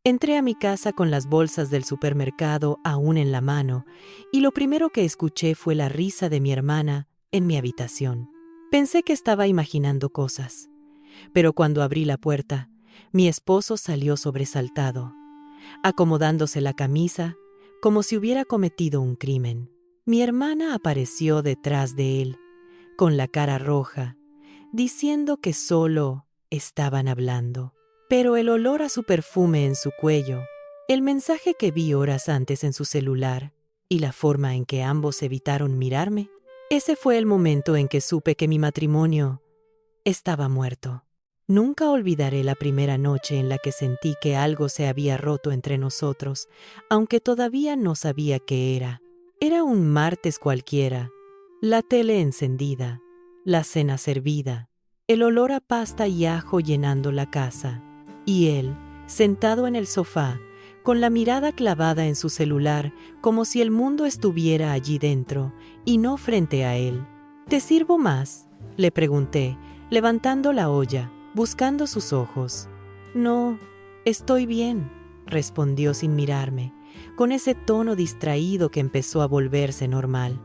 Entré a mi casa con las bolsas del supermercado aún en la mano y lo primero que escuché fue la risa de mi hermana en mi habitación. Pensé que estaba imaginando cosas, pero cuando abrí la puerta, mi esposo salió sobresaltado, acomodándose la camisa como si hubiera cometido un crimen. Mi hermana apareció detrás de él, con la cara roja, diciendo que solo estaban hablando. Pero el olor a su perfume en su cuello, el mensaje que vi horas antes en su celular y la forma en que ambos evitaron mirarme, ese fue el momento en que supe que mi matrimonio estaba muerto. Nunca olvidaré la primera noche en la que sentí que algo se había roto entre nosotros, aunque todavía no sabía qué era. Era un martes cualquiera, la tele encendida, la cena servida, el olor a pasta y ajo llenando la casa, y él, sentado en el sofá, con la mirada clavada en su celular, como si el mundo estuviera allí dentro y no frente a él. ¿Te sirvo más?, le pregunté, levantando la olla, buscando sus ojos. No, estoy bien, respondió sin mirarme, con ese tono distraído que empezó a volverse normal.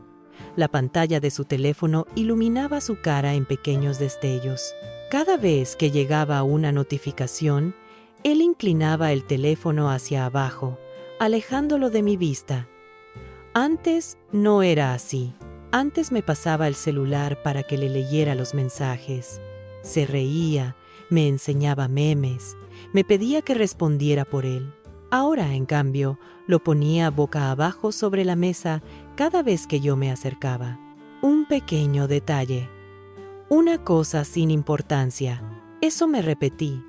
La pantalla de su teléfono iluminaba su cara en pequeños destellos. Cada vez que llegaba una notificación, él inclinaba el teléfono hacia abajo, alejándolo de mi vista. Antes no era así. Antes me pasaba el celular para que le leyera los mensajes. Se reía, me enseñaba memes, me pedía que respondiera por él. Ahora, en cambio, lo ponía boca abajo sobre la mesa cada vez que yo me acercaba. Un pequeño detalle. Una cosa sin importancia. Eso me repetí,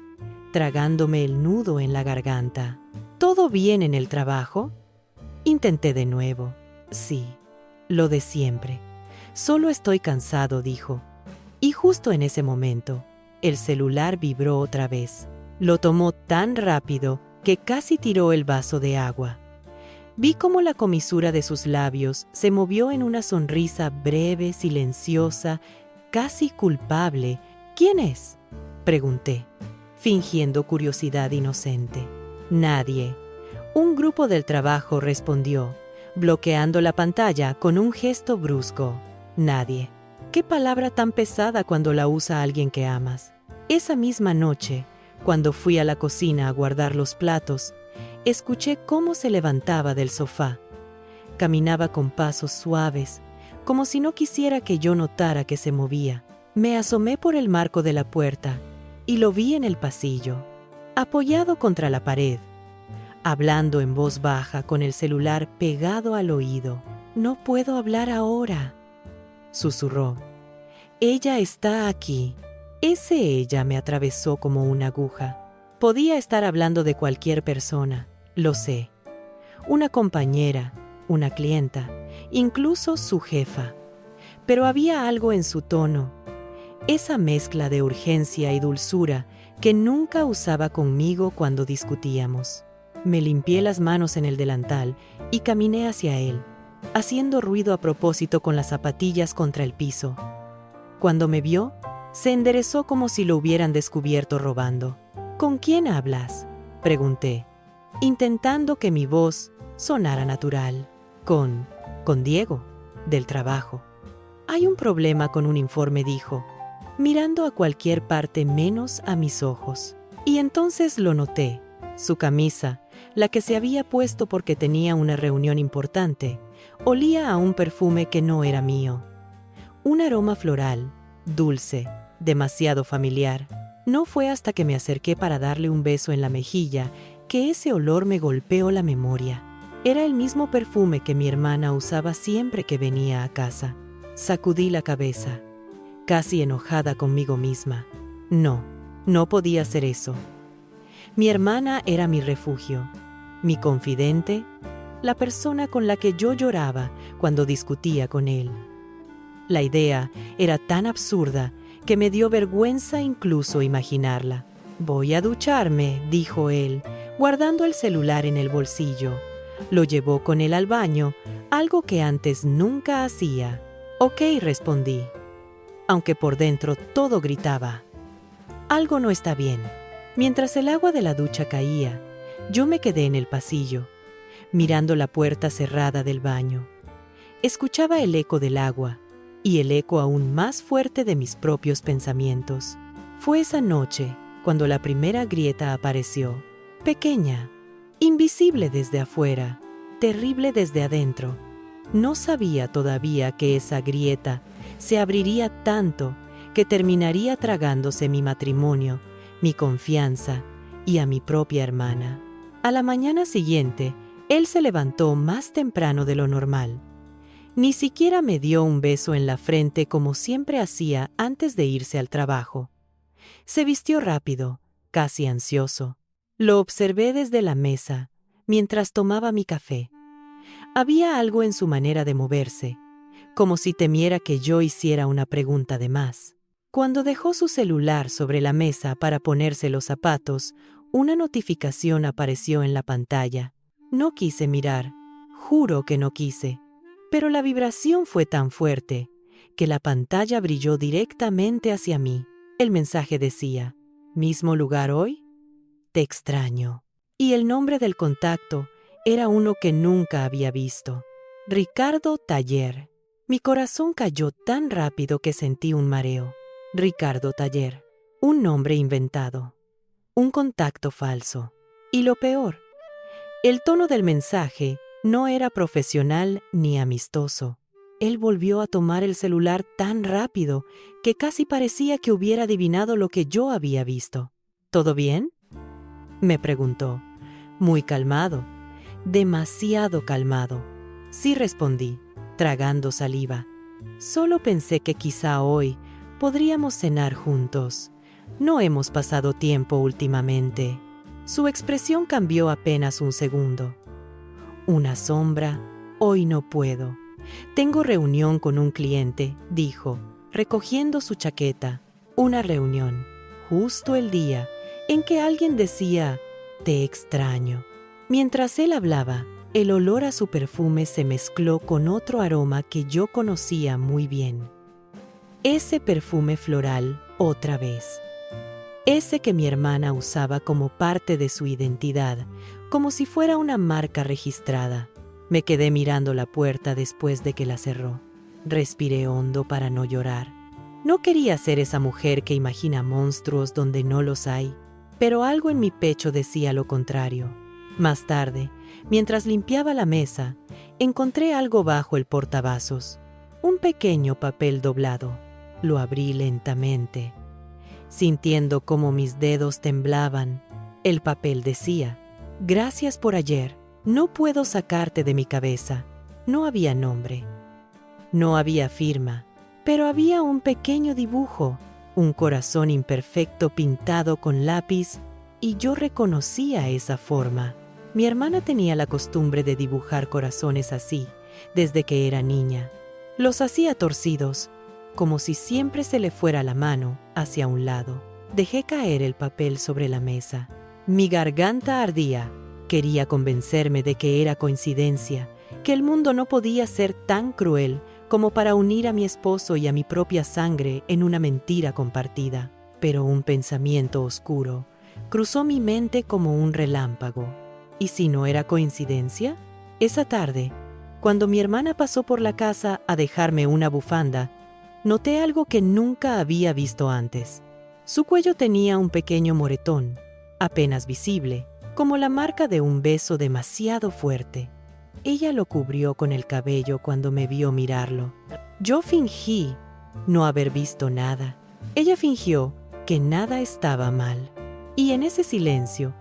tragándome el nudo en la garganta. ¿Todo bien en el trabajo? Intenté de nuevo. Sí, lo de siempre. Solo estoy cansado, dijo. Y justo en ese momento, el celular vibró otra vez. Lo tomó tan rápido que casi tiró el vaso de agua. Vi cómo la comisura de sus labios se movió en una sonrisa breve, silenciosa, casi culpable. ¿Quién es?, pregunté, fingiendo curiosidad inocente. Nadie. Un grupo del trabajo, respondió, bloqueando la pantalla con un gesto brusco. Nadie. Qué palabra tan pesada cuando la usa alguien que amas. Esa misma noche, cuando fui a la cocina a guardar los platos, escuché cómo se levantaba del sofá. Caminaba con pasos suaves, como si no quisiera que yo notara que se movía. Me asomé por el marco de la puerta y lo vi en el pasillo, apoyado contra la pared, hablando en voz baja con el celular pegado al oído. «No puedo hablar ahora», susurró. «Ella está aquí». Ese ella me atravesó como una aguja. Podía estar hablando de cualquier persona, lo sé. Una compañera, una clienta, incluso su jefa. Pero había algo en su tono, esa mezcla de urgencia y dulzura que nunca usaba conmigo cuando discutíamos. Me limpié las manos en el delantal y caminé hacia él, haciendo ruido a propósito con las zapatillas contra el piso. Cuando me vio, se enderezó como si lo hubieran descubierto robando. «¿Con quién hablas?», pregunté, intentando que mi voz sonara natural. Con Diego, del trabajo». «Hay un problema con un informe», dijo, mirando a cualquier parte menos a mis ojos. Y entonces lo noté. Su camisa, la que se había puesto porque tenía una reunión importante, olía a un perfume que no era mío. Un aroma floral, dulce, demasiado familiar. No fue hasta que me acerqué para darle un beso en la mejilla que ese olor me golpeó la memoria. Era el mismo perfume que mi hermana usaba siempre que venía a casa. Sacudí la cabeza, casi enojada conmigo misma. No podía hacer eso. Mi hermana era mi refugio, mi confidente, la persona con la que yo lloraba cuando discutía con él. La idea era tan absurda que me dio vergüenza incluso imaginarla. «Voy a ducharme», dijo él, guardando el celular en el bolsillo. Lo llevó con él al baño, algo que antes nunca hacía. «Ok», respondí, aunque por dentro todo gritaba. Algo no está bien. Mientras el agua de la ducha caía, Yo me quedé en el pasillo, mirando la puerta cerrada del baño. Escuchaba el eco del agua y el eco aún más fuerte de mis propios pensamientos. Fue esa noche cuando la primera grieta apareció, pequeña, invisible desde afuera, terrible desde adentro. No sabía todavía que esa grieta se abriría tanto que terminaría tragándose mi matrimonio, mi confianza y a mi propia hermana. A la mañana siguiente, él se levantó más temprano de lo normal. Ni siquiera me dio un beso en la frente como siempre hacía antes de irse al trabajo. Se vistió rápido, casi ansioso. Lo observé desde la mesa, mientras tomaba mi café. Había algo en su manera de moverse, como si temiera que yo hiciera una pregunta de más. Cuando dejó su celular sobre la mesa para ponerse los zapatos, una notificación apareció en la pantalla. No quise mirar, juro que no quise. Pero la vibración fue tan fuerte que la pantalla brilló directamente hacia mí. El mensaje decía, ¿mismo lugar hoy? Te extraño. Y el nombre del contacto era uno que nunca había visto. Ricardo Taller. Mi corazón cayó tan rápido que sentí un mareo. Ricardo Taller. Un nombre inventado. Un contacto falso. Y lo peor, el tono del mensaje no era profesional ni amistoso. Él volvió a tomar el celular tan rápido que casi parecía que hubiera adivinado lo que yo había visto. ¿Todo bien?, me preguntó, muy calmado, demasiado calmado. Sí, respondí, tragando saliva. Solo pensé que quizá hoy podríamos cenar juntos. No hemos pasado tiempo últimamente. Su expresión cambió apenas un segundo. Una sombra, hoy no puedo. Tengo reunión con un cliente, dijo, recogiendo su chaqueta. Una reunión, justo el día en que alguien decía, te extraño. Mientras él hablaba, el olor a su perfume se mezcló con otro aroma que yo conocía muy bien. Ese perfume floral, otra vez. Ese que mi hermana usaba como parte de su identidad, como si fuera una marca registrada. Me quedé mirando la puerta después de que la cerró. Respiré hondo para no llorar. No quería ser esa mujer que imagina monstruos donde no los hay, pero algo en mi pecho decía lo contrario. Más tarde, mientras limpiaba la mesa, encontré algo bajo el portavasos. Un pequeño papel doblado. Lo abrí lentamente, sintiendo cómo mis dedos temblaban. El papel decía, gracias por ayer. No puedo sacarte de mi cabeza. No había nombre. No había firma, pero había un pequeño dibujo, un corazón imperfecto pintado con lápiz, y yo reconocía esa forma. Mi hermana tenía la costumbre de dibujar corazones así, desde que era niña. Los hacía torcidos, como si siempre se le fuera la mano hacia un lado. Dejé caer el papel sobre la mesa. Mi garganta ardía. Quería convencerme de que era coincidencia, que el mundo no podía ser tan cruel como para unir a mi esposo y a mi propia sangre en una mentira compartida. Pero un pensamiento oscuro cruzó mi mente como un relámpago. ¿Y si no era coincidencia? Esa tarde, cuando mi hermana pasó por la casa a dejarme una bufanda, noté algo que nunca había visto antes. Su cuello tenía un pequeño moretón, apenas visible, como la marca de un beso demasiado fuerte. Ella lo cubrió con el cabello cuando me vio mirarlo. Yo fingí no haber visto nada. Ella fingió que nada estaba mal. Y en ese silencio,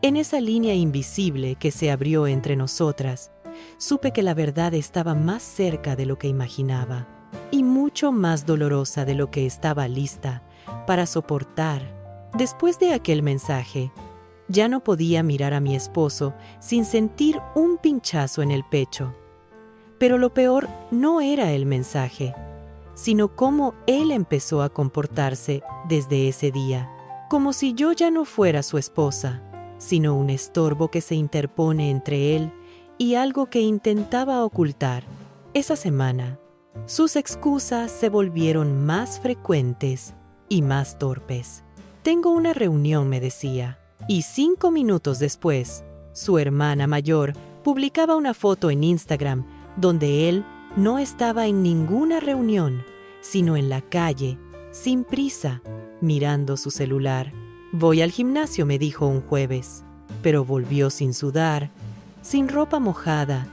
en esa línea invisible que se abrió entre nosotras, supe que la verdad estaba más cerca de lo que imaginaba y mucho más dolorosa de lo que estaba lista para soportar. Después de aquel mensaje, ya no podía mirar a mi esposo sin sentir un pinchazo en el pecho. Pero lo peor no era el mensaje, sino cómo él empezó a comportarse desde ese día, como si yo ya no fuera su esposa, sino un estorbo que se interpone entre él y algo que intentaba ocultar. Esa semana, sus excusas se volvieron más frecuentes y más torpes. Tengo una reunión, me decía. Y 5 minutos después, Su hermana mayor publicaba una foto en Instagram donde él no estaba en ninguna reunión, sino en la calle, sin prisa, mirando su celular. Voy al gimnasio, me dijo un jueves, pero volvió sin sudar, sin ropa mojada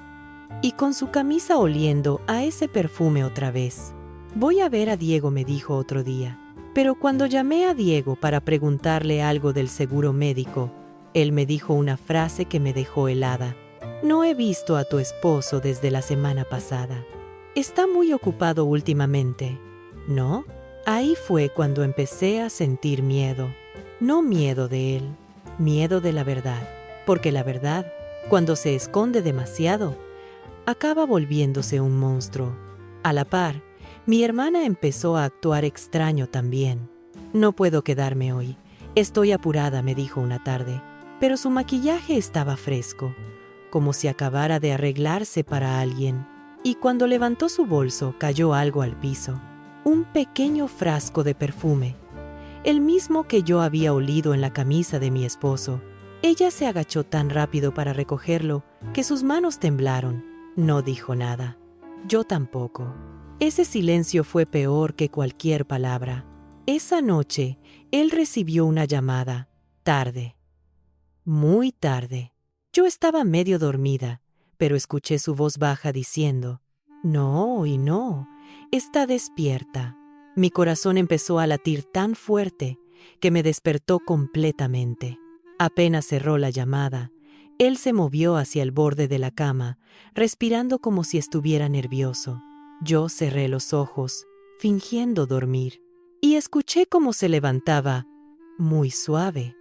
y con su camisa oliendo a ese perfume otra vez. Voy a ver a Diego, me dijo otro día. Pero cuando llamé a Diego para preguntarle algo del seguro médico, él me dijo una frase que me dejó helada. No he visto a tu esposo desde la semana pasada. Está muy ocupado últimamente, ¿no? Ahí fue cuando empecé a sentir miedo. No miedo de él, miedo de la verdad. Porque la verdad, cuando se esconde demasiado, acaba volviéndose un monstruo. A la par, mi hermana empezó a actuar extraño también. No puedo quedarme hoy. Estoy apurada, me dijo una tarde. Pero su maquillaje estaba fresco, como si acabara de arreglarse para alguien. Y cuando levantó su bolso, cayó algo al piso. Un pequeño frasco de perfume, el mismo que yo había olido en la camisa de mi esposo. Ella se agachó tan rápido para recogerlo que sus manos temblaron. No dijo nada. Yo tampoco. Ese silencio fue peor que cualquier palabra. Esa noche, él recibió una llamada. Tarde. Muy tarde. Yo estaba medio dormida, pero escuché su voz baja diciendo, «No y no, está despierta». Mi corazón empezó a latir tan fuerte que me despertó completamente. Apenas cerró la llamada, él se movió hacia el borde de la cama, respirando como si estuviera nervioso. Yo cerré los ojos, fingiendo dormir, y escuché cómo se levantaba, muy suave,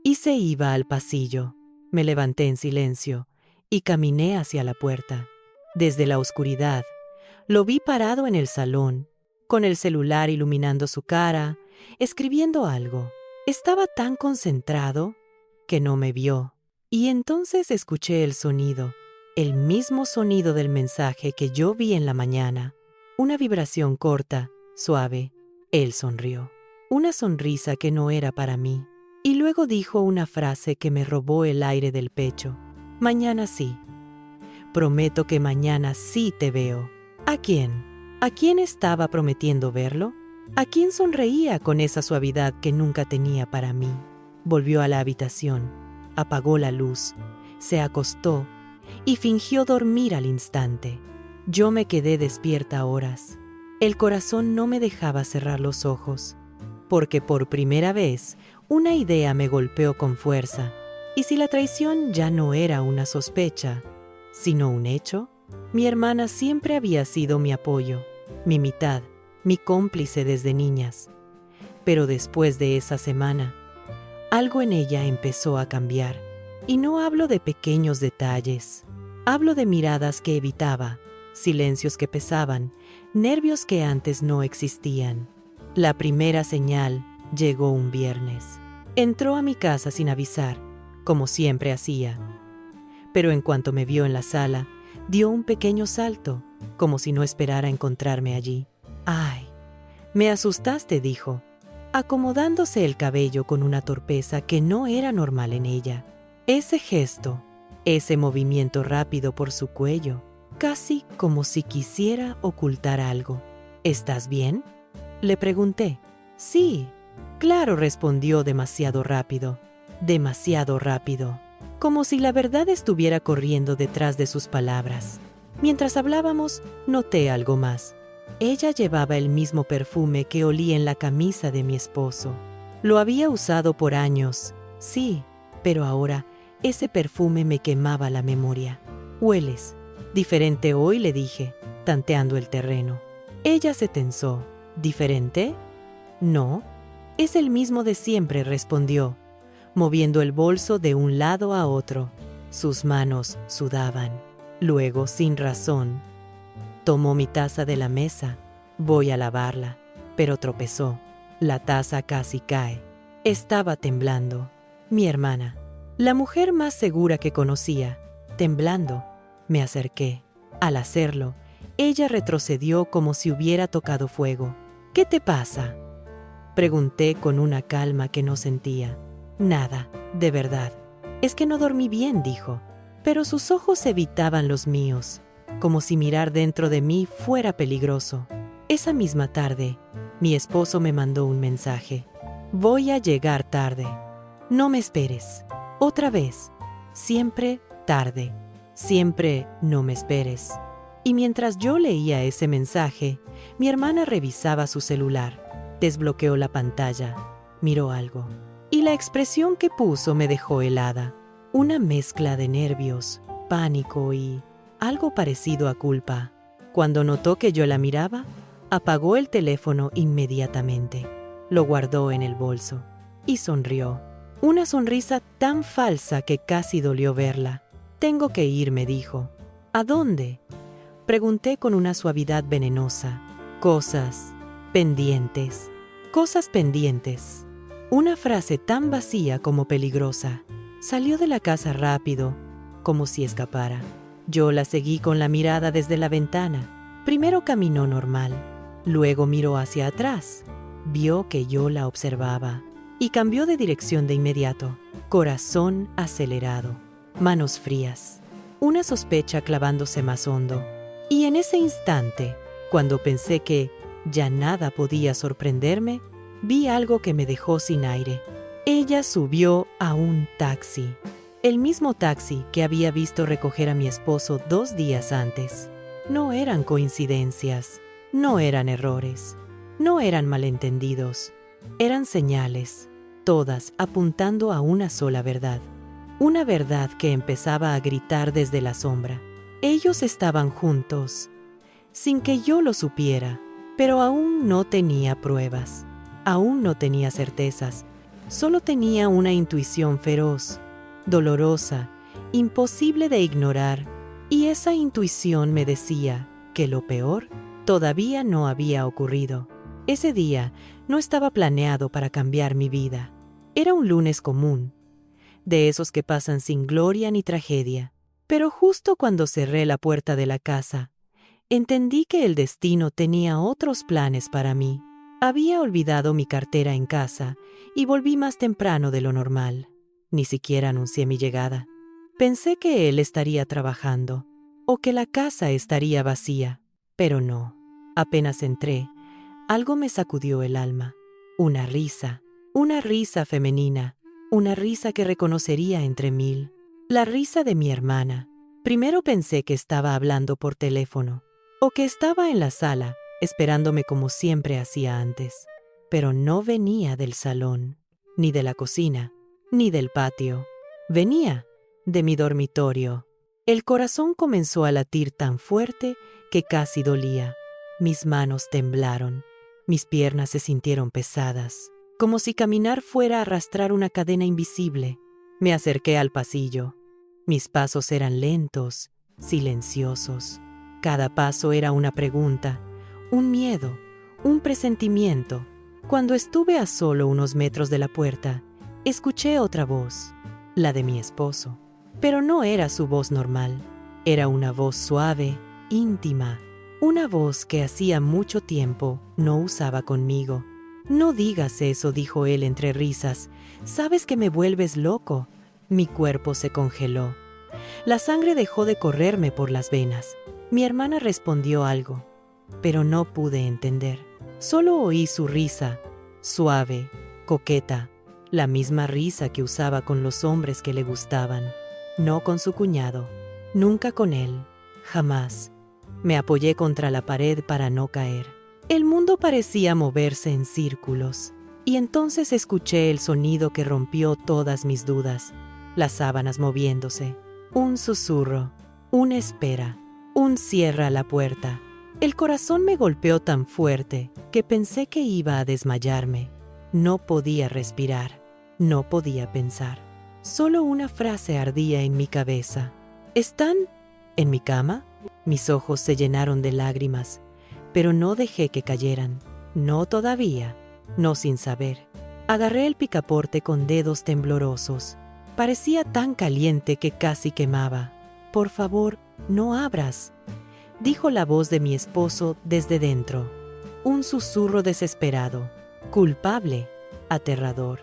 y se iba al pasillo. Me levanté en silencio y caminé hacia la puerta. Desde la oscuridad, lo vi parado en el salón, con el celular iluminando su cara, escribiendo algo. Estaba tan concentrado que no me vio. Y entonces escuché el sonido, el mismo sonido del mensaje que yo vi en la mañana. Una vibración corta, suave. Él sonrió. Una sonrisa que no era para mí. Y luego dijo una frase que me robó el aire del pecho. Mañana sí. Prometo que mañana sí te veo. ¿A quién? ¿A quién estaba prometiendo verlo? ¿A quién sonreía con esa suavidad que nunca tenía para mí? Volvió a la habitación, apagó la luz, se acostó y fingió dormir al instante. Yo me quedé despierta horas. El corazón no me dejaba cerrar los ojos, porque por primera vez una idea me golpeó con fuerza. ¿Y si la traición ya no era una sospecha, sino un hecho? Mi hermana siempre había sido mi apoyo, mi mitad, mi cómplice desde niñas. Pero después de esa semana, algo en ella empezó a cambiar. Y no hablo de pequeños detalles. Hablo de miradas que evitaba, silencios que pesaban, nervios que antes no existían. La primera señal llegó un viernes. Entró a mi casa sin avisar, como siempre hacía. Pero en cuanto me vio en la sala, dio un pequeño salto, como si no esperara encontrarme allí. «Ay, me asustaste», dijo, acomodándose el cabello con una torpeza que no era normal en ella. Ese gesto, ese movimiento rápido por su cuello, casi como si quisiera ocultar algo. «¿Estás bien?», le pregunté. «Sí, claro», respondió demasiado rápido, como si la verdad estuviera corriendo detrás de sus palabras. Mientras hablábamos, noté algo más. Ella llevaba el mismo perfume que olí en la camisa de mi esposo. Lo había usado por años, sí, pero ahora ese perfume me quemaba la memoria. «Hueles diferente hoy», le dije, tanteando el terreno. Ella se tensó. «¿Diferente?». «No, es el mismo de siempre», respondió, moviendo el bolso de un lado a otro. Sus manos sudaban. Luego, sin razón, tomó mi taza de la mesa. Voy a lavarla, pero tropezó. La taza casi cae. Estaba temblando. Mi hermana, la mujer más segura que conocía, temblando. Me acerqué. Al hacerlo, ella retrocedió como si hubiera tocado fuego. «¿Qué te pasa?», pregunté con una calma que no sentía. «Nada, de verdad». Es que no dormí bien, dijo. Pero sus ojos evitaban los míos, como si mirar dentro de mí fuera peligroso. Esa misma tarde, mi esposo me mandó un mensaje. Voy a llegar tarde. No me esperes. Otra vez. Siempre tarde. Siempre no me esperes. Y mientras yo leía ese mensaje, mi hermana revisaba su celular, desbloqueó la pantalla, miró algo. Y la expresión que puso me dejó helada. Una mezcla de nervios, pánico y algo parecido a culpa. Cuando notó que yo la miraba, apagó el teléfono inmediatamente. Lo guardó en el bolso y sonrió. Una sonrisa tan falsa que casi dolió verla. Tengo que ir, me dijo. ¿A dónde? Pregunté con una suavidad venenosa. Cosas pendientes. Cosas pendientes. Una frase tan vacía como peligrosa. Salió de la casa rápido, como si escapara. Yo la seguí con la mirada desde la ventana. Primero caminó normal, luego miró hacia atrás. Vio que yo la observaba y cambió de dirección de inmediato. Corazón acelerado, manos frías, una sospecha clavándose más hondo. Y en ese instante, cuando pensé que ya nada podía sorprenderme, vi algo que me dejó sin aire. Ella subió a un taxi, el mismo taxi que había visto recoger a mi esposo 2 días antes. No eran coincidencias, no eran errores, no eran malentendidos, eran señales, todas apuntando a una sola verdad. Una verdad que empezaba a gritar desde la sombra. Ellos estaban juntos, sin que yo lo supiera, pero aún no tenía pruebas, aún no tenía certezas, solo tenía una intuición feroz, dolorosa, imposible de ignorar, y esa intuición me decía que lo peor todavía no había ocurrido. Ese día no estaba planeado para cambiar mi vida. Era un lunes común, de esos que pasan sin gloria ni tragedia. Pero justo cuando cerré la puerta de la casa, entendí que el destino tenía otros planes para mí. Había olvidado mi cartera en casa y volví más temprano de lo normal. Ni siquiera anuncié mi llegada. Pensé que él estaría trabajando o que la casa estaría vacía, pero no. Apenas entré, algo me sacudió el alma. Una risa femenina, una risa que reconocería entre mil. La risa de mi hermana. Primero pensé que estaba hablando por teléfono o que estaba en la sala, esperándome como siempre hacía antes. Pero no venía del salón, ni de la cocina, ni del patio. Venía de mi dormitorio. El corazón comenzó a latir tan fuerte que casi dolía. Mis manos temblaron. Mis piernas se sintieron pesadas, como si caminar fuera a arrastrar una cadena invisible. Me acerqué al pasillo. Mis pasos eran lentos, silenciosos. Cada paso era una pregunta, un miedo, un presentimiento. Cuando estuve a solo unos metros de la puerta, escuché otra voz, la de mi esposo. Pero no era su voz normal. Era una voz suave, íntima, una voz que hacía mucho tiempo no usaba conmigo. «No digas eso», dijo él entre risas. «Sabes que me vuelves loco». Mi cuerpo se congeló. La sangre dejó de correrme por las venas. Mi hermana respondió algo, pero no pude entender. Solo oí su risa, suave, coqueta, la misma risa que usaba con los hombres que le gustaban. No con su cuñado, nunca con él, jamás. Me apoyé contra la pared para no caer. El mundo parecía moverse en círculos, y entonces escuché el sonido que rompió todas mis dudas. Las sábanas moviéndose, un susurro, una espera, un cierra la puerta. El corazón me golpeó tan fuerte que pensé que iba a desmayarme. No podía respirar, no podía pensar. Solo una frase ardía en mi cabeza. ¿Están en mi cama? Mis ojos se llenaron de lágrimas, pero no dejé que cayeran. No todavía, no sin saber. Agarré el picaporte con dedos temblorosos. Parecía tan caliente que casi quemaba. «Por favor, no abras», dijo la voz de mi esposo desde dentro. Un susurro desesperado, culpable, aterrador.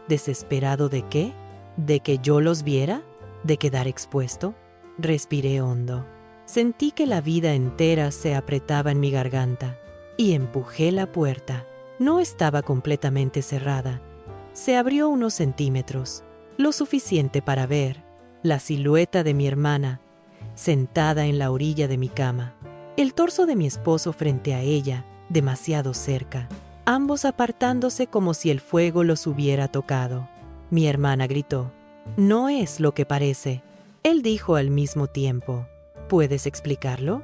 ¿Desesperado de qué? ¿De que yo los viera? ¿De quedar expuesto? Respiré hondo. Sentí que la vida entera se apretaba en mi garganta y empujé la puerta. No estaba completamente cerrada. Se abrió unos centímetros, lo suficiente para ver la silueta de mi hermana sentada en la orilla de mi cama, el torso de mi esposo frente a ella, demasiado cerca, ambos apartándose como si el fuego los hubiera tocado. Mi hermana gritó: «No es lo que parece». Él dijo al mismo tiempo: «¿Puedes explicarlo?».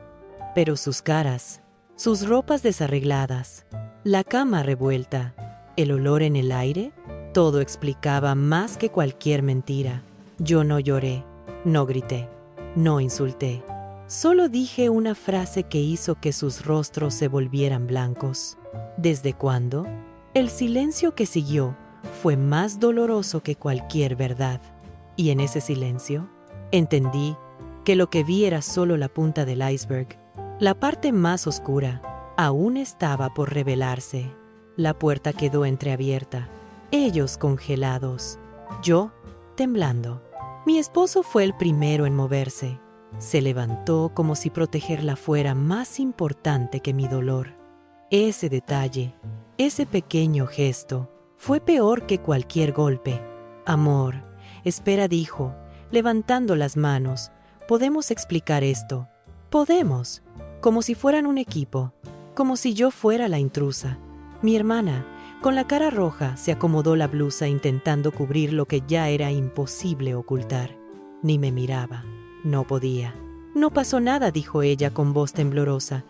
Pero sus caras, sus ropas desarregladas, la cama revuelta, el olor en el aire, todo explicaba más que cualquier mentira. Yo no lloré, no grité, no insulté. Solo dije una frase que hizo que sus rostros se volvieran blancos. ¿Desde cuándo? El silencio que siguió fue más doloroso que cualquier verdad. Y en ese silencio, entendí que lo que vi era solo la punta del iceberg. La parte más oscura aún estaba por revelarse. La puerta quedó entreabierta, ellos congelados, yo temblando. Mi esposo fue el primero en moverse. Se levantó como si protegerla fuera más importante que mi dolor. Ese detalle, ese pequeño gesto, fue peor que cualquier golpe. «Amor, espera», dijo, levantando las manos. «Podemos explicar esto. Podemos». Como si fueran un equipo, como si yo fuera la intrusa. Mi hermana, con la cara roja, se acomodó la blusa intentando cubrir lo que ya era imposible ocultar. Ni me miraba. No podía. «No pasó nada», dijo ella con voz temblorosa.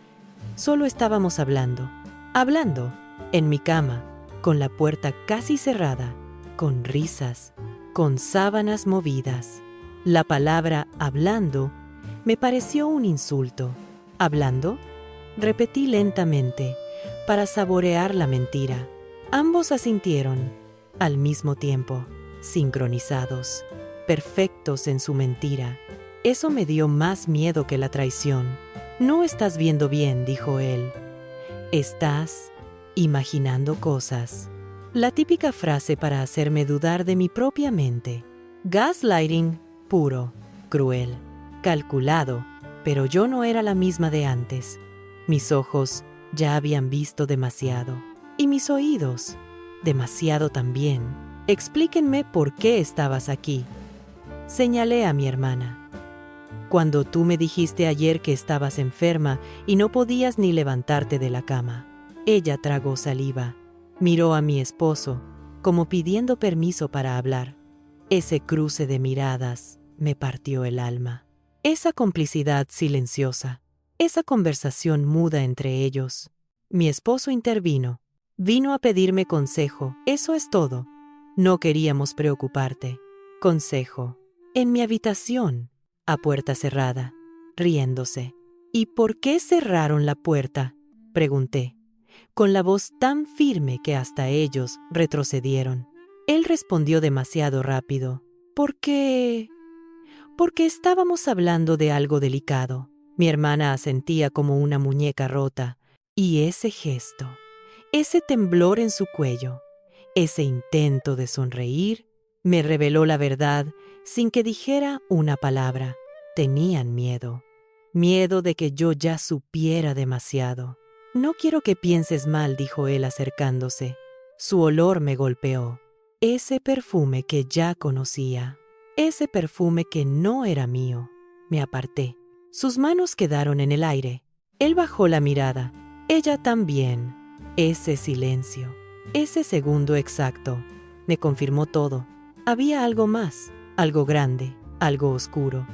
«Solo estábamos hablando. Hablando. En mi cama, con la puerta casi cerrada, con risas, con sábanas movidas». La palabra «hablando» me pareció un insulto. «¿Hablando?», repetí lentamente, para saborear la mentira. Ambos asintieron, al mismo tiempo, sincronizados, perfectos en su mentira. Eso me dio más miedo que la traición. «No estás viendo bien», dijo él. «Estás imaginando cosas». La típica frase para hacerme dudar de mi propia mente. Gaslighting puro, cruel, calculado. Pero yo no era la misma de antes. Mis ojos ya habían visto demasiado. Y mis oídos, demasiado también. «Explíquenme por qué estabas aquí». Señalé a mi hermana. «Cuando tú me dijiste ayer que estabas enferma y no podías ni levantarte de la cama». Ella tragó saliva. Miró a mi esposo, como pidiendo permiso para hablar. Ese cruce de miradas me partió el alma. Esa complicidad silenciosa, esa conversación muda entre ellos. Mi esposo intervino. «Vino a pedirme consejo, eso es todo. No queríamos preocuparte». Consejo. En mi habitación, a puerta cerrada, riéndose. «¿Y por qué cerraron la puerta?», pregunté, con la voz tan firme que hasta ellos retrocedieron. Él respondió demasiado rápido. Porque estábamos hablando de algo delicado». Mi hermana asentía como una muñeca rota. Y ese gesto, ese temblor en su cuello, ese intento de sonreír, me reveló la verdad sin que dijera una palabra. Tenían miedo. Miedo de que yo ya supiera demasiado. «No quiero que pienses mal», dijo él acercándose. Su olor me golpeó. Ese perfume que ya conocía. Ese perfume que no era mío. Me aparté. Sus manos quedaron en el aire. Él bajó la mirada. Ella también. Ese silencio. Ese segundo exacto. Me confirmó todo. Había algo más. Algo grande. Algo oscuro.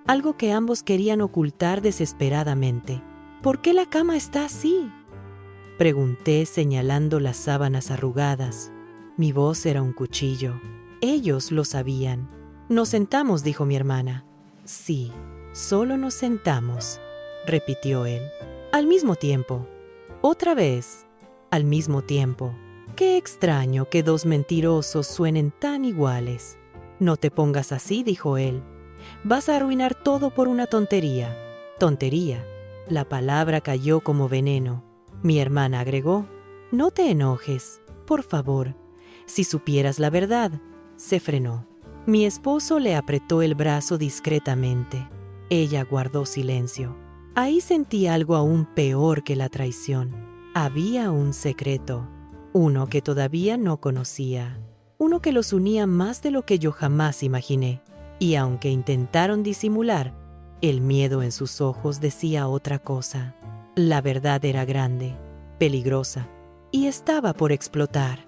Algo que ambos querían ocultar desesperadamente. «¿Por qué la cama está así?», pregunté señalando las sábanas arrugadas. Mi voz era un cuchillo. Ellos lo sabían. «Nos sentamos», dijo mi hermana. «Sí, solo nos sentamos», repitió él. Al mismo tiempo. Otra vez. Al mismo tiempo. Qué extraño que dos mentirosos suenen tan iguales. «No te pongas así», dijo él. «Vas a arruinar todo por una tontería». Tontería. La palabra cayó como veneno. Mi hermana agregó: «No te enojes, por favor. Si supieras la verdad». Se frenó. Mi esposo le apretó el brazo discretamente. Ella guardó silencio. Ahí sentí algo aún peor que la traición. Había un secreto, uno que todavía no conocía, uno que los unía más de lo que yo jamás imaginé. Y aunque intentaron disimular, el miedo en sus ojos decía otra cosa. La verdad era grande, peligrosa, y estaba por explotar.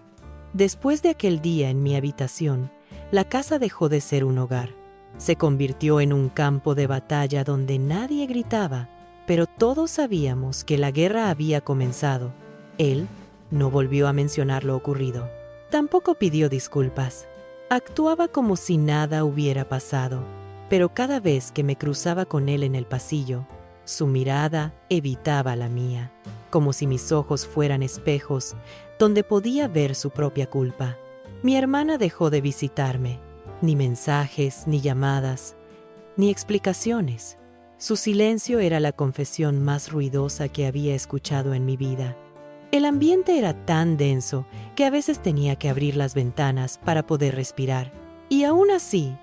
Después de aquel día en mi habitación, la casa dejó de ser un hogar. Se convirtió en un campo de batalla donde nadie gritaba, pero todos sabíamos que la guerra había comenzado. Él no volvió a mencionar lo ocurrido. Tampoco pidió disculpas. Actuaba como si nada hubiera pasado, pero cada vez que me cruzaba con él en el pasillo, su mirada evitaba la mía, como si mis ojos fueran espejos donde podía ver su propia culpa. Mi hermana dejó de visitarme. Ni mensajes, ni llamadas, ni explicaciones. Su silencio era la confesión más ruidosa que había escuchado en mi vida. El ambiente era tan denso que a veces tenía que abrir las ventanas para poder respirar. Y aún así,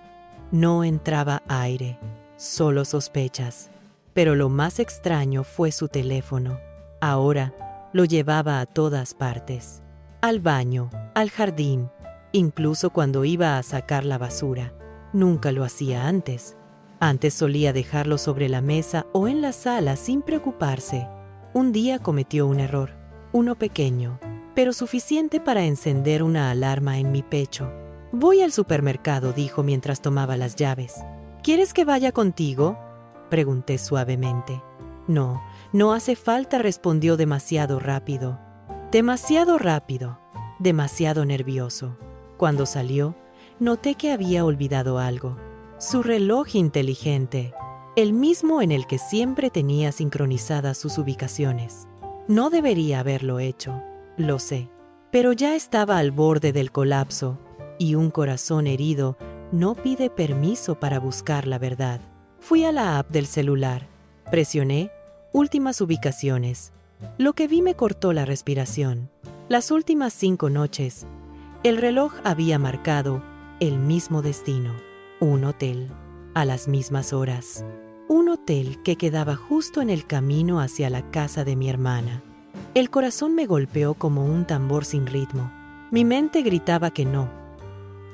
no entraba aire, solo sospechas. Pero lo más extraño fue su teléfono. Ahora lo llevaba a todas partes. Al baño, al jardín, incluso cuando iba a sacar la basura. Nunca lo hacía antes. Antes solía dejarlo sobre la mesa o en la sala sin preocuparse. Un día cometió un error, uno pequeño, pero suficiente para encender una alarma en mi pecho. «Voy al supermercado», dijo mientras tomaba las llaves. «¿Quieres que vaya contigo?», pregunté suavemente. «No, no hace falta», respondió demasiado rápido. Demasiado rápido, demasiado nervioso. Cuando salió, noté que había olvidado algo. Su reloj inteligente, el mismo en el que siempre tenía sincronizadas sus ubicaciones. No debería haberlo hecho, lo sé, pero ya estaba al borde del colapso, y un corazón herido no pide permiso para buscar la verdad. Fui a la app del celular, presioné últimas ubicaciones. Lo que vi me cortó la respiración. Las últimas 5 noches, el reloj había marcado el mismo destino. Un hotel, a las mismas horas. Un hotel que quedaba justo en el camino hacia la casa de mi hermana. El corazón me golpeó como un tambor sin ritmo. Mi mente gritaba que no,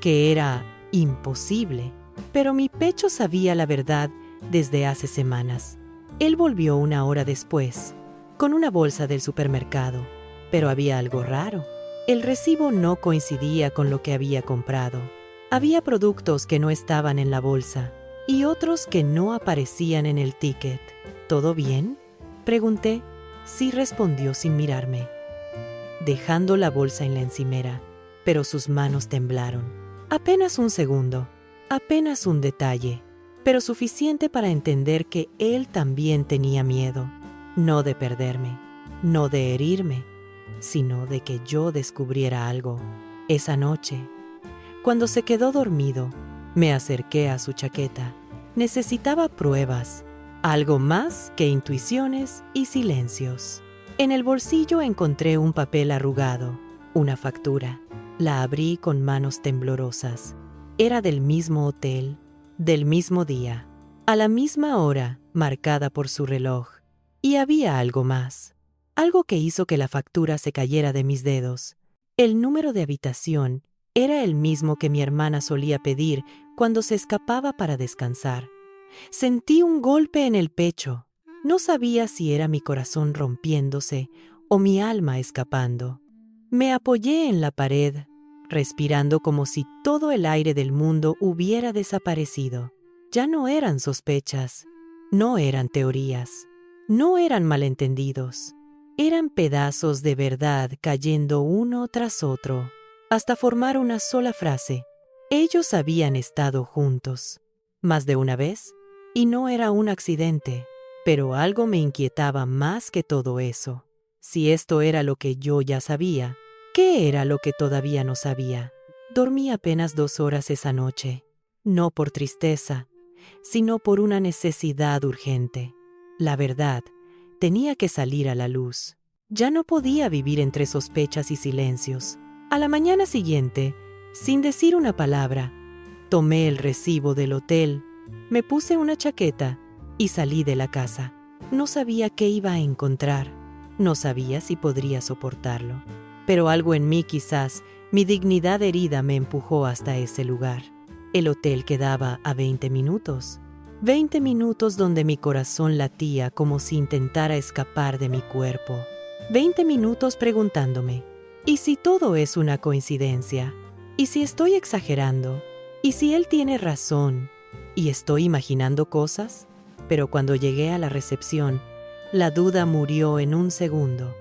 que era imposible, pero mi pecho sabía la verdad desde hace semanas. Él volvió 1 hora después, con una bolsa del supermercado, pero había algo raro. El recibo no coincidía con lo que había comprado. Había productos que no estaban en la bolsa y otros que no aparecían en el ticket. ¿Todo bien?, pregunté. Sí, respondió sin mirarme, dejando la bolsa en la encimera, pero sus manos temblaron. Apenas un segundo, apenas un detalle, pero suficiente para entender que él también tenía miedo. No de perderme, no de herirme, sino de que yo descubriera algo. Esa noche, cuando se quedó dormido, me acerqué a su chaqueta. Necesitaba pruebas, algo más que intuiciones y silencios. En el bolsillo encontré un papel arrugado, una factura. La abrí con manos temblorosas. Era del mismo hotel, del mismo día, a la misma hora marcada por su reloj. Y había algo más, algo que hizo que la factura se cayera de mis dedos. El número de habitación era el mismo que mi hermana solía pedir cuando se escapaba para descansar. Sentí un golpe en el pecho. No sabía si era mi corazón rompiéndose o mi alma escapando. Me apoyé en la pared, respirando como si todo el aire del mundo hubiera desaparecido. Ya no eran sospechas, no eran teorías. No eran malentendidos, eran pedazos de verdad cayendo uno tras otro, hasta formar una sola frase. Ellos habían estado juntos, más de una vez, y no era un accidente, pero algo me inquietaba más que todo eso. Si esto era lo que yo ya sabía, ¿qué era lo que todavía no sabía? Dormí apenas 2 horas esa noche, no por tristeza, sino por una necesidad urgente. La verdad tenía que salir a la luz. Ya no podía vivir entre sospechas y silencios. A la mañana siguiente, sin decir una palabra, Tomé el recibo del hotel, me puse una chaqueta y salí de la casa. No sabía qué iba a encontrar, no sabía si podría soportarlo, pero algo en mí, quizás mi dignidad herida, me empujó hasta ese lugar. El hotel quedaba a 20 minutos. 20 minutos donde mi corazón latía como si intentara escapar de mi cuerpo. 20 minutos preguntándome, ¿y si todo es una coincidencia? ¿Y si estoy exagerando? ¿Y si él tiene razón? ¿Y estoy imaginando cosas? Pero cuando llegué a la recepción, la duda murió en un segundo.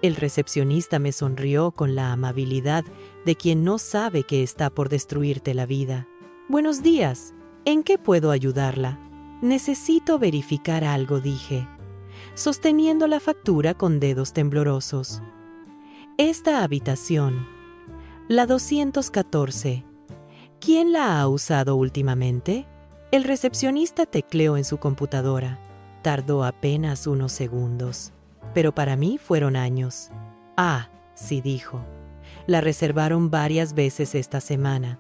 El recepcionista me sonrió con la amabilidad de quien no sabe que está por destruirte la vida. «Buenos días, ¿en qué puedo ayudarla?» «Necesito verificar algo», dije, sosteniendo la factura con dedos temblorosos. «Esta habitación, la 214, ¿quién la ha usado últimamente?» El recepcionista tecleó en su computadora. Tardó apenas unos segundos, pero para mí fueron años. «Ah, sí», dijo. «La reservaron varias veces esta semana.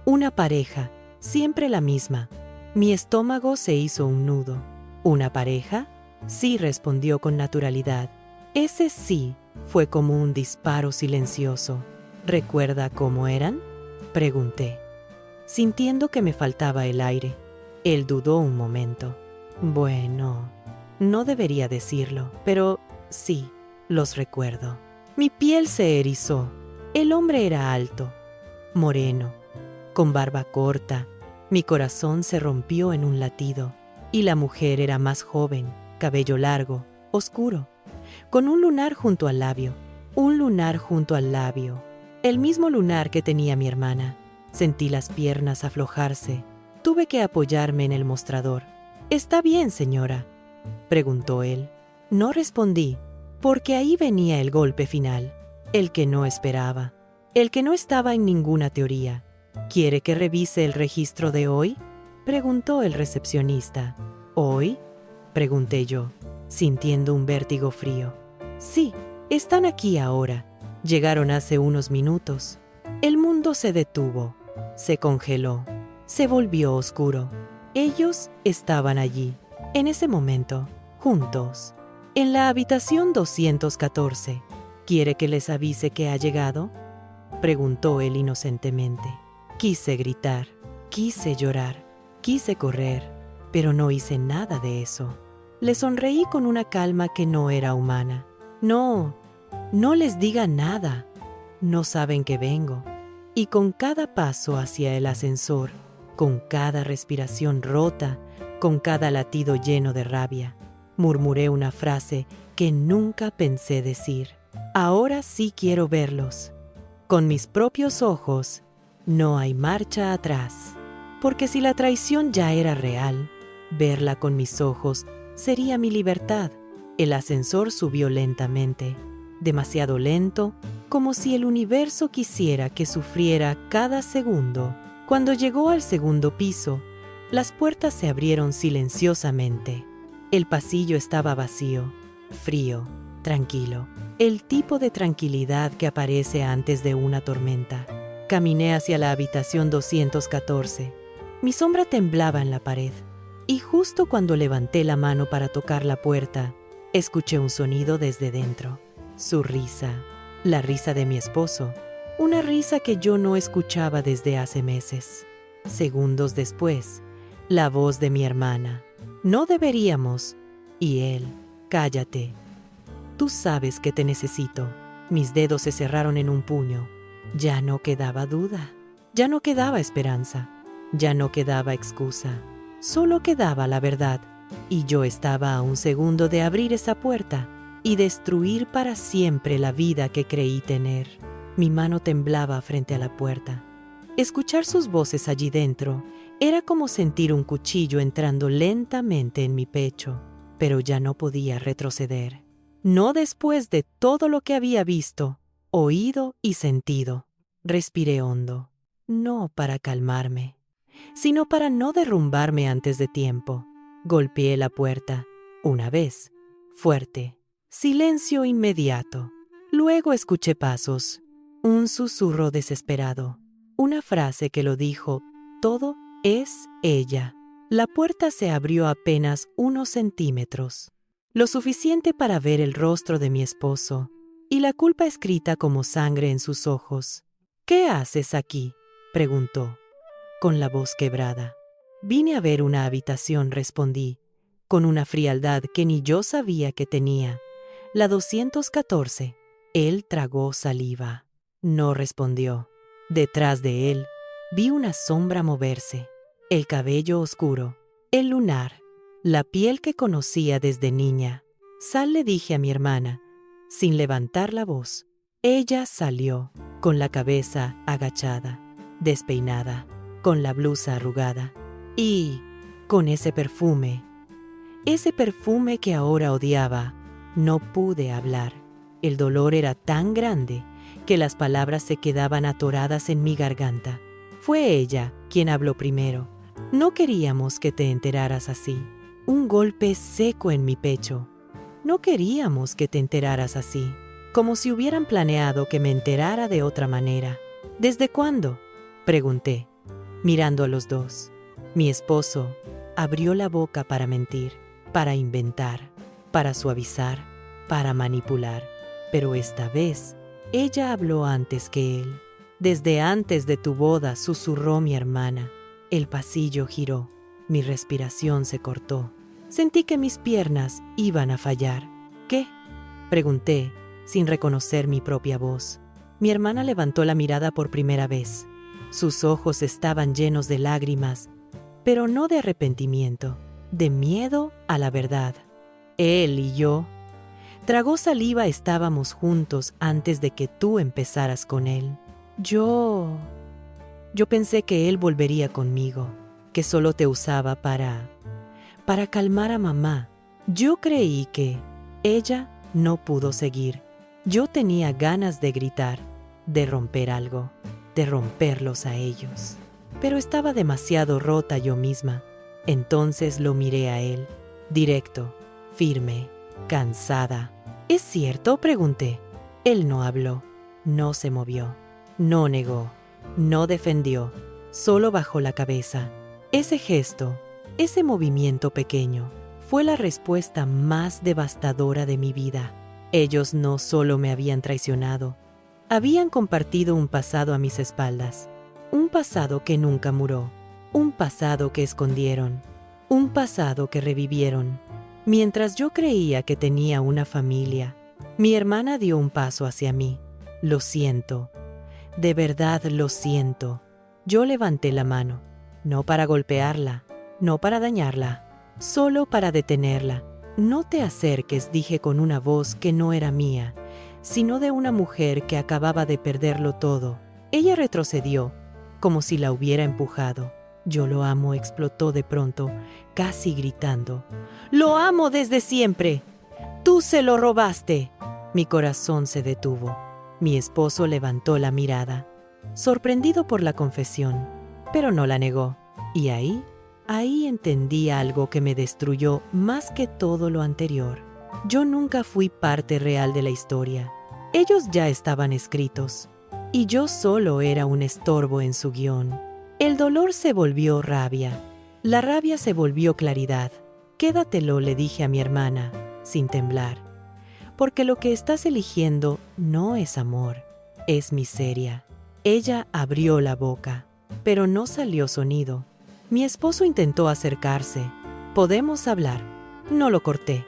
Una pareja, siempre la misma». Mi estómago se hizo un nudo. «¿Una pareja?» «Sí», respondió con naturalidad. Ese sí fue como un disparo silencioso. «¿Recuerda cómo eran?», pregunté, sintiendo que me faltaba el aire. Él dudó un momento. «Bueno, no debería decirlo, pero sí, los recuerdo». Mi piel se erizó. El hombre era alto, moreno, con barba corta. Mi corazón se rompió en un latido. Y la mujer era más joven, cabello largo, oscuro, con un lunar junto al labio. Un lunar junto al labio. El mismo lunar que tenía mi hermana. Sentí las piernas aflojarse. Tuve que apoyarme en el mostrador. «¿Está bien, señora?», preguntó él. No respondí, porque ahí venía el golpe final, el que no esperaba, el que no estaba en ninguna teoría. «¿Quiere que revise el registro de hoy?», preguntó el recepcionista. «¿Hoy?», pregunté yo, sintiendo un vértigo frío. «Sí, están aquí ahora. Llegaron hace unos minutos». El mundo se detuvo, se congeló, se volvió oscuro. Ellos estaban allí, en ese momento, juntos, en la habitación 214. «¿Quiere que les avise que ha llegado?», preguntó él inocentemente. Quise gritar, quise llorar, quise correr, pero no hice nada de eso. Le sonreí con una calma que no era humana. «No, no les diga nada. No saben que vengo». Y con cada paso hacia el ascensor, con cada respiración rota, con cada latido lleno de rabia, murmuré una frase que nunca pensé decir. «Ahora sí quiero verlos. Con mis propios ojos, no hay marcha atrás». Porque si la traición ya era real, verla con mis ojos sería mi libertad. El ascensor subió lentamente, demasiado lento, como si el universo quisiera que sufriera cada segundo. Cuando llegó al segundo piso, las puertas se abrieron silenciosamente. El pasillo estaba vacío, frío, tranquilo. El tipo de tranquilidad que aparece antes de una tormenta. Caminé hacia la habitación 214. Mi sombra temblaba en la pared. Y justo cuando levanté la mano para tocar la puerta, escuché un sonido desde dentro. Su risa. La risa de mi esposo. Una risa que yo no escuchaba desde hace meses. Segundos después, la voz de mi hermana. «No deberíamos». Y él. «Cállate. Tú sabes que te necesito». Mis dedos se cerraron en un puño. Ya no quedaba duda. Ya no quedaba esperanza. Ya no quedaba excusa. Solo quedaba la verdad. Y yo estaba a un segundo de abrir esa puerta y destruir para siempre la vida que creí tener. Mi mano temblaba frente a la puerta. Escuchar sus voces allí dentro era como sentir un cuchillo entrando lentamente en mi pecho, pero ya no podía retroceder. No después de todo lo que había visto, oído y sentido. Respiré hondo, no para calmarme, sino para no derrumbarme antes de tiempo. Golpeé la puerta, una vez, fuerte. Silencio inmediato. Luego escuché pasos, un susurro desesperado, una frase que lo dijo todo, es ella. La puerta se abrió apenas unos centímetros, lo suficiente para ver el rostro de mi esposo, y la culpa escrita como sangre en sus ojos. «¿Qué haces aquí?», preguntó, con la voz quebrada. «Vine a ver una habitación», respondí, con una frialdad que ni yo sabía que tenía. «La 214. Él tragó saliva. No respondió. Detrás de él vi una sombra moverse, el cabello oscuro, el lunar, la piel que conocía desde niña. «Sal», le dije a mi hermana, sin levantar la voz. Ella salió, con la cabeza agachada, despeinada, con la blusa arrugada y con ese perfume que ahora odiaba. No pude hablar. El dolor era tan grande que las palabras se quedaban atoradas en mi garganta. Fue ella quien habló primero. «No queríamos que te enteraras así». Un golpe seco en mi pecho. «No queríamos que te enteraras así», como si hubieran planeado que me enterara de otra manera. «¿Desde cuándo?», pregunté, mirando a los dos. Mi esposo abrió la boca para mentir, para inventar, para suavizar, para manipular. Pero esta vez, ella habló antes que él. «Desde antes de tu boda», susurró mi hermana. El pasillo giró. Mi respiración se cortó. Sentí que mis piernas iban a fallar. «¿Qué?», pregunté, sin reconocer mi propia voz. Mi hermana levantó la mirada por primera vez. Sus ojos estaban llenos de lágrimas, pero no de arrepentimiento, de miedo a la verdad. «Él y yo. Tragó saliva, estábamos juntos antes de que tú empezaras con él. Yo pensé que él volvería conmigo, que solo te usaba para calmar a mamá. Yo creí que ella no pudo seguir. Yo tenía ganas de gritar, de romper algo, de romperlos a ellos. Pero estaba demasiado rota yo misma. Entonces lo miré a él, directo, firme, cansada. «¿Es cierto?», pregunté. Él no habló, no se movió, no negó, no defendió, solo bajó la cabeza. Ese gesto, ese movimiento pequeño, fue la respuesta más devastadora de mi vida. Ellos no solo me habían traicionado, habían compartido un pasado a mis espaldas, un pasado que nunca murió, un pasado que escondieron, un pasado que revivieron. Mientras yo creía que tenía una familia, mi hermana dio un paso hacia mí. «Lo siento, de verdad lo siento». Yo levanté la mano, no para golpearla, no para dañarla, solo para detenerla. «No te acerques», dije con una voz que no era mía, sino de una mujer que acababa de perderlo todo. Ella retrocedió, como si la hubiera empujado. «Yo lo amo», explotó de pronto, casi gritando. «Lo amo desde siempre. Tú se lo robaste». Mi corazón se detuvo. Mi esposo levantó la mirada, sorprendido por la confesión, pero no la negó. Y ahí entendí algo que me destruyó más que todo lo anterior. Yo nunca fui parte real de la historia. Ellos ya estaban escritos, y yo solo era un estorbo en su guión. El dolor se volvió rabia. La rabia se volvió claridad. «Quédatelo», le dije a mi hermana, sin temblar. «Porque lo que estás eligiendo no es amor, es miseria». Ella abrió la boca, pero no salió sonido. Mi esposo intentó acercarse. «¿Podemos hablar?». No lo corté.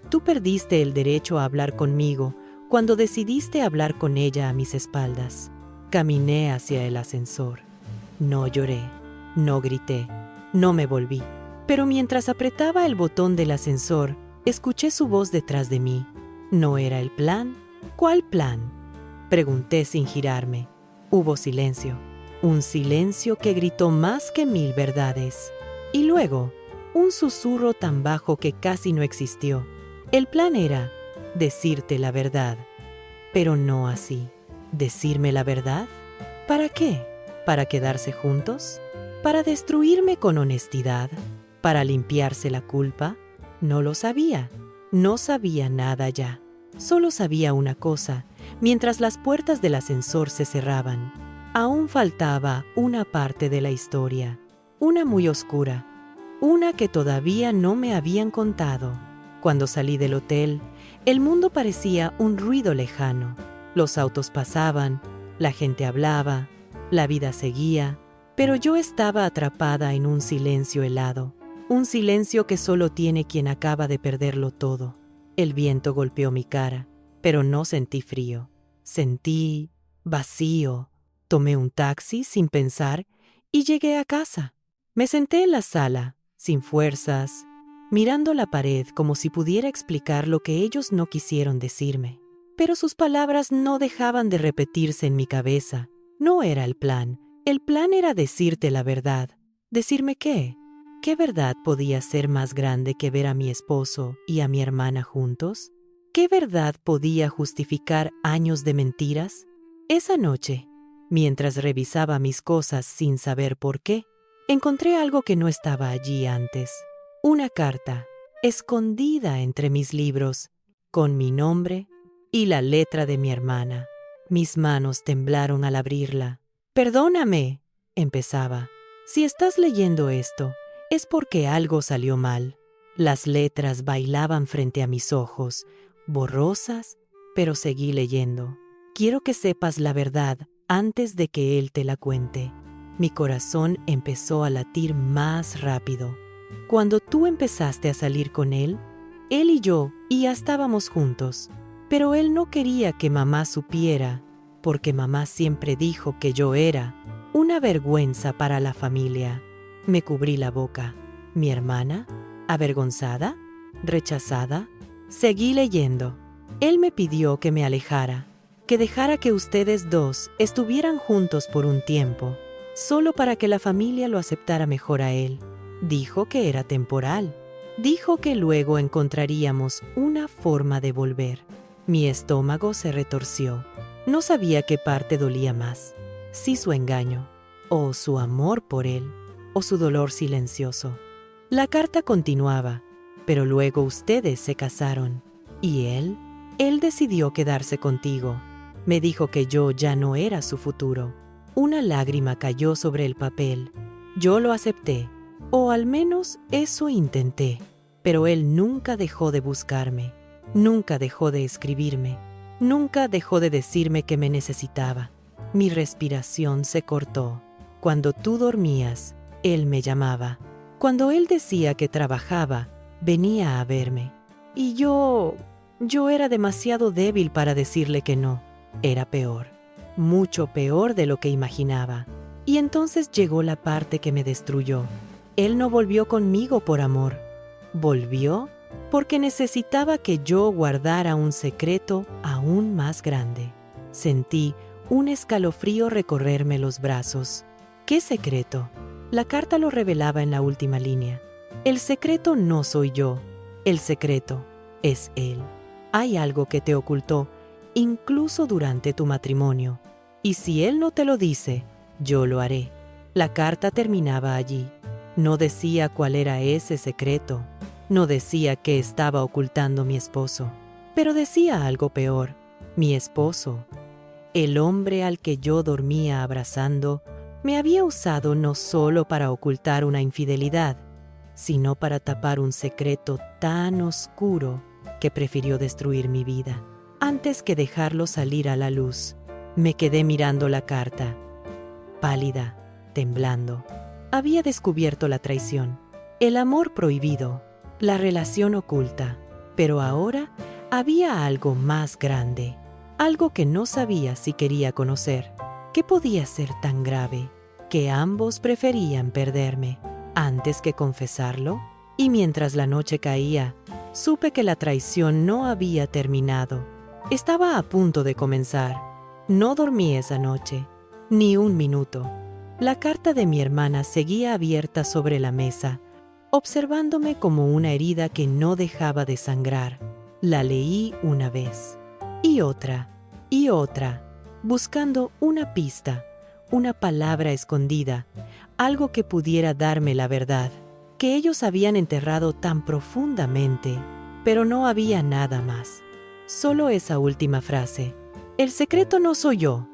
«Tú perdiste el derecho a hablar conmigo cuando decidiste hablar con ella a mis espaldas». Caminé hacia el ascensor. No lloré, no grité, no me volví. Pero mientras apretaba el botón del ascensor, escuché su voz detrás de mí. ¿No era el plan? ¿Cuál plan?, pregunté sin girarme. Hubo silencio, un silencio que gritó más que 1000 verdades. Y luego, un susurro tan bajo que casi no existió. El plan era decirte la verdad, pero no así. ¿Decirme la verdad? ¿Para qué? ¿Para quedarse juntos? ¿Para destruirme con honestidad? ¿Para limpiarse la culpa? No lo sabía. No sabía nada ya. Solo sabía una cosa, mientras las puertas del ascensor se cerraban. Aún faltaba una parte de la historia, una muy oscura, una que todavía no me habían contado. Cuando salí del hotel, el mundo parecía un ruido lejano. Los autos pasaban, la gente hablaba, la vida seguía, pero yo estaba atrapada en un silencio helado, un silencio que solo tiene quien acaba de perderlo todo. El viento golpeó mi cara, pero no sentí frío. Sentí vacío. Tomé un taxi sin pensar y llegué a casa. Me senté en la sala, sin fuerzas, mirando la pared como si pudiera explicar lo que ellos no quisieron decirme. Pero sus palabras no dejaban de repetirse en mi cabeza. No era el plan. El plan era decirte la verdad. ¿Decirme qué? ¿Qué verdad podía ser más grande que ver a mi esposo y a mi hermana juntos? ¿Qué verdad podía justificar años de mentiras? Esa noche, mientras revisaba mis cosas sin saber por qué, encontré algo que no estaba allí antes. Una carta, escondida entre mis libros, con mi nombre y la letra de mi hermana. Mis manos temblaron al abrirla. «Perdóname», empezaba. «Si estás leyendo esto, es porque algo salió mal». Las letras bailaban frente a mis ojos, borrosas, pero seguí leyendo. «Quiero que sepas la verdad antes de que él te la cuente». Mi corazón empezó a latir más rápido. Cuando tú empezaste a salir con él y yo ya estábamos juntos. Pero él no quería que mamá supiera, porque mamá siempre dijo que yo era una vergüenza para la familia. Me cubrí la boca. ¿Mi hermana? ¿Avergonzada? ¿Rechazada? Seguí leyendo. Él me pidió que me alejara, que dejara que ustedes dos estuvieran juntos por un tiempo, solo para que la familia lo aceptara mejor a él. Dijo que era temporal. Dijo que luego encontraríamos una forma de volver. Mi estómago se retorció. No sabía qué parte dolía más, si su engaño, o su amor por él, o su dolor silencioso. La carta continuaba, pero luego ustedes se casaron. ¿Y él? Él decidió quedarse contigo. Me dijo que yo ya no era su futuro. Una lágrima cayó sobre el papel. Yo lo acepté, o al menos eso intenté. Pero él nunca dejó de buscarme, nunca dejó de escribirme, nunca dejó de decirme que me necesitaba. Mi respiración se cortó. Cuando tú dormías, él me llamaba. Cuando él decía que trabajaba, venía a verme. Y yo era demasiado débil para decirle que no. Era peor, mucho peor de lo que imaginaba. Y entonces llegó la parte que me destruyó. Él no volvió conmigo por amor. Volvió porque necesitaba que yo guardara un secreto aún más grande. Sentí un escalofrío recorrerme los brazos. ¿Qué secreto? La carta lo revelaba en la última línea. El secreto no soy yo. El secreto es él. Hay algo que te ocultó, incluso durante tu matrimonio. Y si él no te lo dice, yo lo haré. La carta terminaba allí. No decía cuál era ese secreto. No decía qué estaba ocultando mi esposo. Pero decía algo peor. Mi esposo, el hombre al que yo dormía abrazando, me había usado no solo para ocultar una infidelidad, sino para tapar un secreto tan oscuro que prefirió destruir mi vida antes que dejarlo salir a la luz. Me quedé mirando la carta, pálida, temblando. Había descubierto la traición, el amor prohibido, la relación oculta, pero ahora había algo más grande, algo que no sabía si quería conocer. ¿Qué podía ser tan grave que ambos preferían perderme antes que confesarlo? Y mientras la noche caía, supe que la traición no había terminado. Estaba a punto de comenzar. No dormí esa noche, ni un minuto. La carta de mi hermana seguía abierta sobre la mesa, observándome como una herida que no dejaba de sangrar. La leí una vez, y otra, buscando una pista, una palabra escondida, algo que pudiera darme la verdad, que ellos habían enterrado tan profundamente, pero no había nada más. Solo esa última frase. El secreto no soy yo.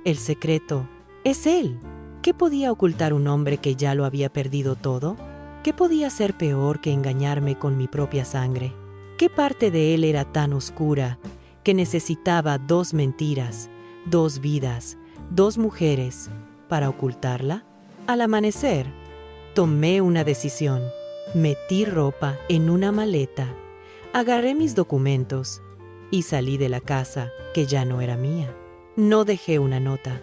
El secreto Es él. ¿Qué podía ocultar un hombre que ya lo había perdido todo? ¿Qué podía ser peor que engañarme con mi propia sangre? ¿Qué parte de él era tan oscura que necesitaba 2 mentiras, 2 vidas, 2 mujeres para ocultarla? Al amanecer, tomé una decisión. Metí ropa en una maleta, agarré mis documentos y salí de la casa que ya no era mía. No dejé una nota,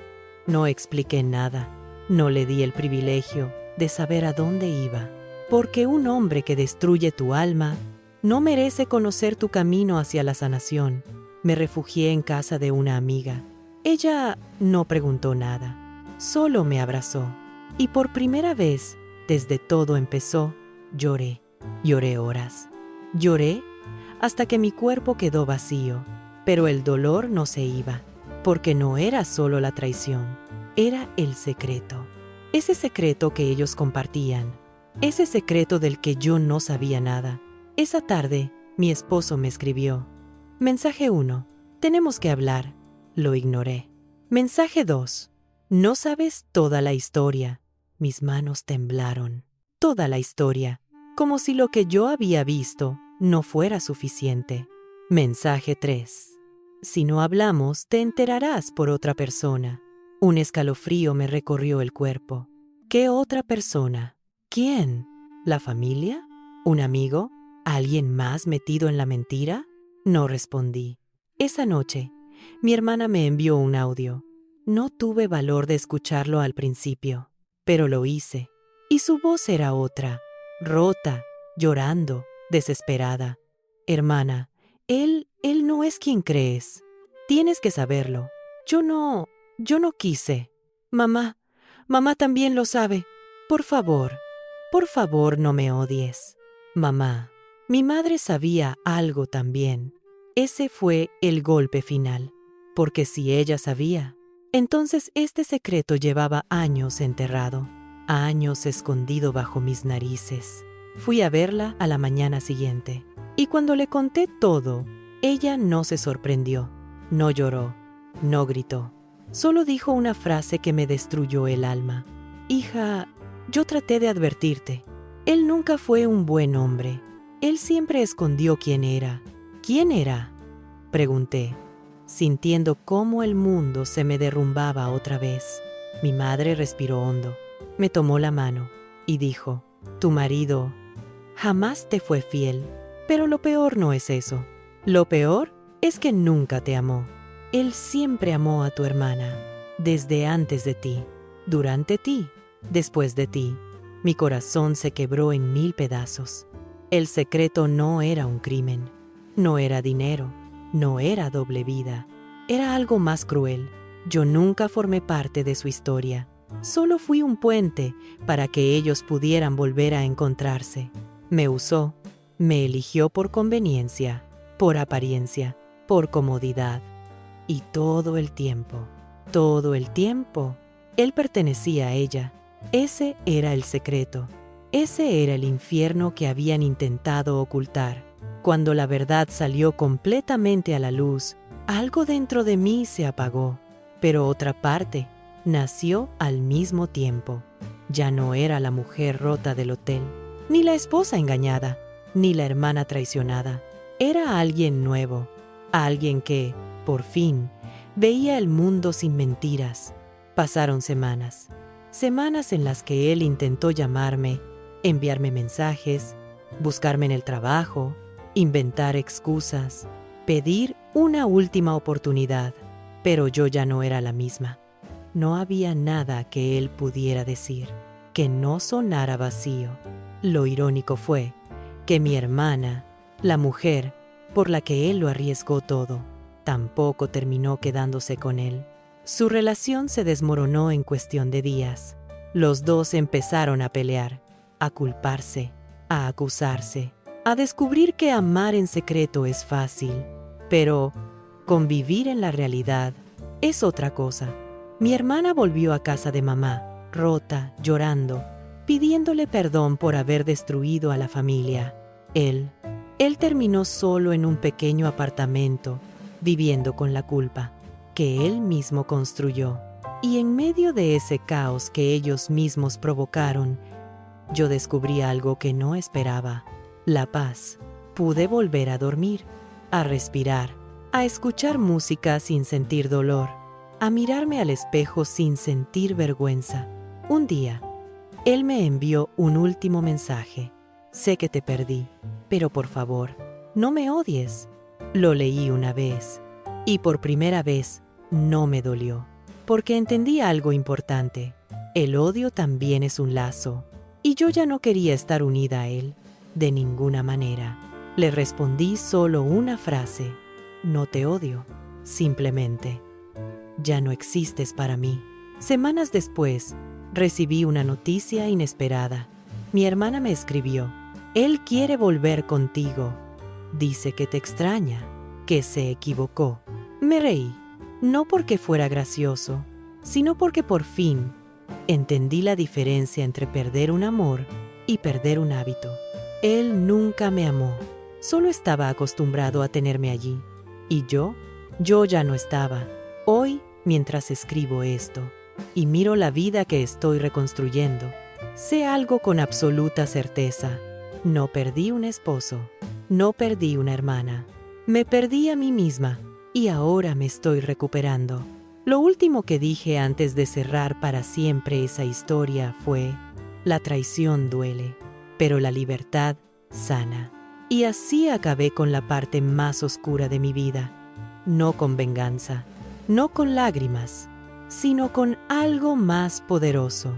no expliqué nada, no le di el privilegio de saber a dónde iba, porque un hombre que destruye tu alma no merece conocer tu camino hacia la sanación. Me refugié en casa de una amiga. Ella no preguntó nada, solo me abrazó. Y por primera vez, desde todo empezó, lloré. Lloré horas. Lloré hasta que mi cuerpo quedó vacío, pero el dolor no se iba, porque no era solo la traición, era el secreto. Ese secreto que ellos compartían, ese secreto del que yo no sabía nada. Esa tarde, mi esposo me escribió. Mensaje 1. Tenemos que hablar. Lo ignoré. Mensaje 2. No sabes toda la historia. Mis manos temblaron. Toda la historia, como si lo que yo había visto no fuera suficiente. Mensaje 3. Si no hablamos, te enterarás por otra persona. Un escalofrío me recorrió el cuerpo. ¿Qué otra persona? ¿Quién? ¿La familia? ¿Un amigo? ¿Alguien más metido en la mentira? No respondí. Esa noche, mi hermana me envió un audio. No tuve valor de escucharlo al principio, pero lo hice. Y su voz era otra, rota, llorando, desesperada. Hermana, él no es quien crees. Tienes que saberlo. Yo no quise. Mamá también lo sabe. Por favor no me odies. Mamá, mi madre sabía algo también. Ese fue el golpe final, porque si ella sabía, entonces este secreto llevaba años enterrado, años escondido bajo mis narices. Fui a verla a la mañana siguiente, y cuando le conté todo, ella no se sorprendió, no lloró, no gritó. Solo dijo una frase que me destruyó el alma. Hija, yo traté de advertirte. Él nunca fue un buen hombre. Él siempre escondió quién era. ¿Quién era?, pregunté, sintiendo cómo el mundo se me derrumbaba otra vez. Mi madre respiró hondo, me tomó la mano y dijo, tu marido jamás te fue fiel, pero lo peor no es eso. Lo peor es que nunca te amó. Él siempre amó a tu hermana, desde antes de ti, durante ti, después de ti. Mi corazón se quebró en 1000 pedazos. El secreto no era un crimen, no era dinero, no era doble vida, era algo más cruel. Yo nunca formé parte de su historia, solo fui un puente para que ellos pudieran volver a encontrarse. Me usó, me eligió por conveniencia, por apariencia, por comodidad. Y todo el tiempo, él pertenecía a ella. Ese era el secreto. Ese era el infierno que habían intentado ocultar. Cuando la verdad salió completamente a la luz, algo dentro de mí se apagó, pero otra parte nació al mismo tiempo. Ya no era la mujer rota del hotel, ni la esposa engañada, ni la hermana traicionada. Era alguien nuevo, alguien que, por fin, veía el mundo sin mentiras. Pasaron semanas en las que él intentó llamarme, enviarme mensajes, buscarme en el trabajo, inventar excusas, pedir una última oportunidad, pero yo ya no era la misma. No había nada que él pudiera decir que no sonara vacío. Lo irónico fue que mi hermana, la mujer por la que él lo arriesgó todo, tampoco terminó quedándose con él. Su relación se desmoronó en cuestión de días. Los dos empezaron a pelear, a culparse, a acusarse, a descubrir que amar en secreto es fácil, pero convivir en la realidad es otra cosa. Mi hermana volvió a casa de mamá, rota, llorando, pidiéndole perdón por haber destruido a la familia. Él terminó solo en un pequeño apartamento, viviendo con la culpa que él mismo construyó. Y en medio de ese caos que ellos mismos provocaron, yo descubrí algo que no esperaba: la paz. Pude volver a dormir, a respirar, a escuchar música sin sentir dolor, a mirarme al espejo sin sentir vergüenza. Un día, él me envió un último mensaje: sé que te perdí, pero por favor, no me odies. Lo leí una vez, y por primera vez no me dolió, porque entendí algo importante: el odio también es un lazo, y yo ya no quería estar unida a él, de ninguna manera. Le respondí solo una frase: no te odio, simplemente ya no existes para mí. Semanas después, recibí una noticia inesperada. Mi hermana me escribió: él quiere volver contigo. Dice que te extraña, que se equivocó. Me reí, no porque fuera gracioso, sino porque por fin entendí la diferencia entre perder un amor y perder un hábito. Él nunca me amó, solo estaba acostumbrado a tenerme allí. Y yo ya no estaba. Hoy, mientras escribo esto y miro la vida que estoy reconstruyendo, sé algo con absoluta certeza: no perdí un esposo, no perdí una hermana, me perdí a mí misma, y ahora me estoy recuperando. Lo último que dije antes de cerrar para siempre esa historia fue: la traición duele, pero la libertad sana. Y así acabé con la parte más oscura de mi vida, no con venganza, no con lágrimas, sino con algo más poderoso,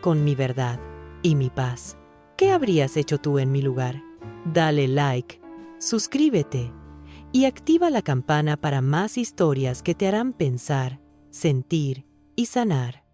con mi verdad y mi paz. ¿Qué habrías hecho tú en mi lugar? Dale like, suscríbete y activa la campana para más historias que te harán pensar, sentir y sanar.